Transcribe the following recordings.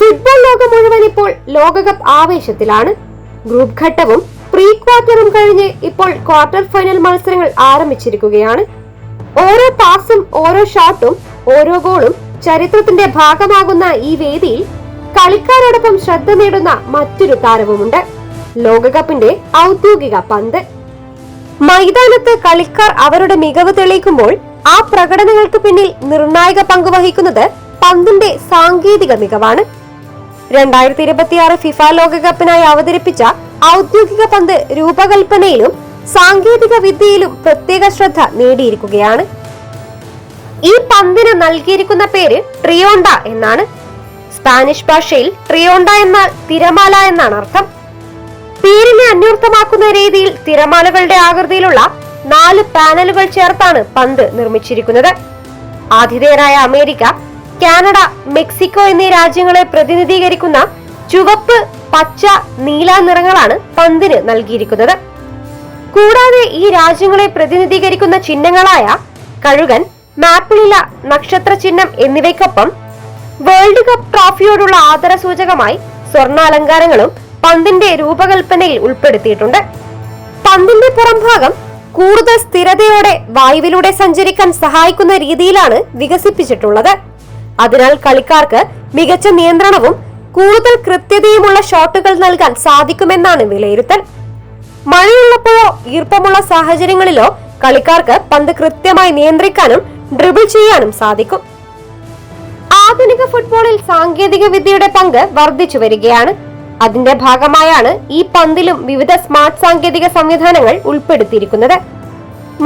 Football ലോകം മുഴുവൻ ഇപ്പോൾ ലോകകപ്പ് ആവേശത്തിലാണ്. ഗ്രൂപ്പ് ഘട്ടവും പ്രീ ക്വാർട്ടറും കഴിഞ്ഞ് ഇപ്പോൾ ക്വാർട്ടർ ഫൈനൽ മത്സരങ്ങൾ ആരംഭിച്ചിരിക്കുകയാണ്. ഓരോ പാസും ഓരോ ഷോട്ടും ഓരോ ഗോളും ചരിത്രത്തിന്റെ ഭാഗമാകുന്ന ഈ വേദിയിൽ കളിക്കാരോടൊപ്പം ശ്രദ്ധ നേടുന്ന മറ്റൊരു താരവുമുണ്ട്. ലോകകപ്പിന്റെ ഔദ്യോഗിക പന്ത്. മൈതാനത്ത് കളിക്കാർ അവരുടെ മികവ് തെളിയിക്കുമ്പോൾ ആ പ്രകടനങ്ങൾക്ക് പിന്നിൽ നിർണായക പങ്ക് വഹിക്കുന്നത് പന്തിന്റെ സാങ്കേതിക മികവാണ്. 2026 ഫിഫ ലോകകപ്പിനായി അവതരിപ്പിച്ച ഔദ്യോഗിക പന്ത് രൂപകൽപ്പനയിലും സാങ്കേതിക വിദ്യയിലും പ്രത്യേക ശ്രദ്ധ നേടിയിരിക്കുകയാണ്. ഈ പന്തിന് നൽകിയിരിക്കുന്ന പേര് ട്രിയോണ്ട എന്നാണ്. സ്പാനിഷ് ഭാഷയിൽ ട്രിയോണ്ട എന്നാൽ തിരമാല എന്നാണ് അർത്ഥം. പേരിനെ അന്വർത്ഥമാക്കുന്ന രീതിയിൽ തിരമാലകളുടെ ആകൃതിയിലുള്ള 4 പാനലുകൾ ചേർത്താണ് പന്ത് നിർമ്മിച്ചിരിക്കുന്നത്. ആതിഥേയരായ അമേരിക്ക, കാനഡ, മെക്സിക്കോ എന്നീ രാജ്യങ്ങളെ പ്രതിനിധീകരിക്കുന്ന ചുവപ്പ്, പച്ച, നീല നിറങ്ങളാണ് പന്തിന് നൽകിയിരിക്കുന്നത്. കൂടാതെ ഈ രാജ്യങ്ങളെ പ്രതിനിധീകരിക്കുന്ന ചിഹ്നങ്ങളായ കഴുകൻ, മാപ്പിളില, നക്ഷത്ര ചിഹ്നം എന്നിവയ്ക്കൊപ്പം വേൾഡ് കപ്പ് ട്രോഫിയോടുള്ള ആദരസൂചകമായി സ്വർണ്ണാലങ്കാരങ്ങളും പന്തിന്റെ രൂപകൽപ്പനയിൽ ഉൾപ്പെടുത്തിയിട്ടുണ്ട്. പന്തിന്റെ പുറംഭാഗം കൂടുതൽ സ്ഥിരതയോടെ വായുവിലൂടെ സഞ്ചരിക്കാൻ സഹായിക്കുന്ന രീതിയിലാണ് വികസിപ്പിച്ചിട്ടുള്ളത്. അതിനാൽ കളിക്കാർക്ക് മികച്ച നിയന്ത്രണവും കൂടുതൽ കൃത്യതയുമുള്ള ഷോട്ടുകൾ നൽകാൻ സാധിക്കുമെന്നാണ് വിലയിരുത്തൽ. മഴയുള്ളപ്പോഴോ ഈർപ്പമുള്ള സാഹചര്യങ്ങളിലോ കളിക്കാർക്ക് പന്ത് കൃത്യമായി നിയന്ത്രിക്കാനും ഡ്രിബിൾ ചെയ്യാനും സാധിക്കും. ആധുനിക ഫുട്ബോളിൽ സാങ്കേതിക വിദ്യയുടെ പങ്ക് വർദ്ധിച്ചു വരികയാണ്. അതിന്റെ ഭാഗമായാണ് ഈ പന്തിലും വിവിധ സ്മാർട്ട് സാങ്കേതിക സംവിധാനങ്ങൾ ഉൾപ്പെടുത്തിയിരിക്കുന്നത്.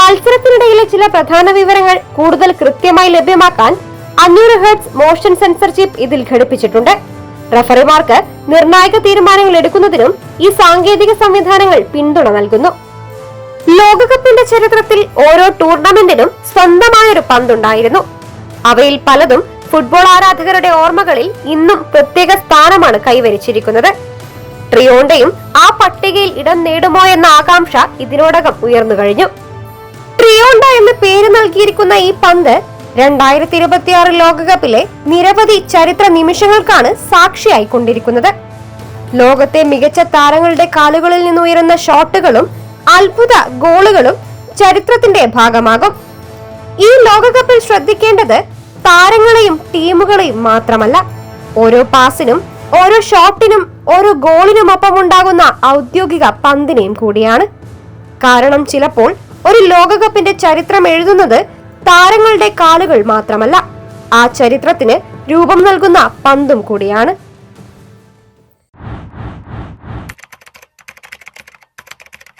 മത്സരത്തിനിടയിലെ ചില പ്രധാന വിവരങ്ങൾ കൂടുതൽ കൃത്യമായി ലഭ്യമാക്കാൻ 500 ഹെർട്സ് മോഷൻ സെൻസർ ചിപ്പ് ഇതിൽ ഘടിപ്പിച്ചിട്ടുണ്ട്. റഫറിമാർക്ക് നിർണായക തീരുമാനങ്ങൾ എടുക്കുന്നതിനും ഈ സാങ്കേതിക സംവിധാനങ്ങൾ പിന്തുണ നൽകുന്നു. ലോകകപ്പിന്റെ ചരിത്രത്തിൽ ഓരോ ടൂർണമെന്റിനും സ്വന്തമായൊരു പന്തുണ്ടായിരുന്നു. അവയിൽ പലതും ഫുട്ബോൾ ആരാധകരുടെ ഓർമ്മകളിൽ ഇന്നും പ്രത്യേക സ്ഥാനമാണ് കൈവരിച്ചിരിക്കുന്നത്. ട്രിയോണ്ടയും ആ പട്ടികയിൽ ഇടം നേടുമോ എന്ന ആകാംക്ഷ ഇതിനോടകം ഉയർന്നു കഴിഞ്ഞു. ട്രിയോണ്ട എന്ന പേര് നൽകിയിരിക്കുന്ന ഈ പന്ത് 2026 ലോകകപ്പിലെ നിരവധി ചരിത്ര നിമിഷങ്ങൾക്കാണ് സാക്ഷിയായിക്കൊണ്ടിരിക്കുന്നത്. ലോകത്തെ മികച്ച താരങ്ങളുടെ കാലുകളിൽ നിന്നുയരുന്ന ഷോട്ടുകളും അത്ഭുത ഗോളുകളും ചരിത്രത്തിന്റെ ഭാഗമാകും. ഈ ലോകകപ്പിൽ ശ്രദ്ധിക്കേണ്ടത് താരങ്ങളെയും ടീമുകളെയും മാത്രമല്ല, ഓരോ പാസിനും ഓരോ ഷോട്ടിനും ഓരോ ഗോളിനുമൊപ്പം ഉണ്ടാകുന്ന ഔദ്യോഗിക പന്തിനെയും കൂടിയാണ്. കാരണം ചിലപ്പോൾ ഒരു ലോകകപ്പിന്റെ ചരിത്രം എഴുതുന്നത് താരങ്ങളുടെ കാലുകൾ മാത്രമല്ല, ആ ചരിത്രത്തിന് രൂപം നൽകുന്ന പന്തും കൂടിയാണ്.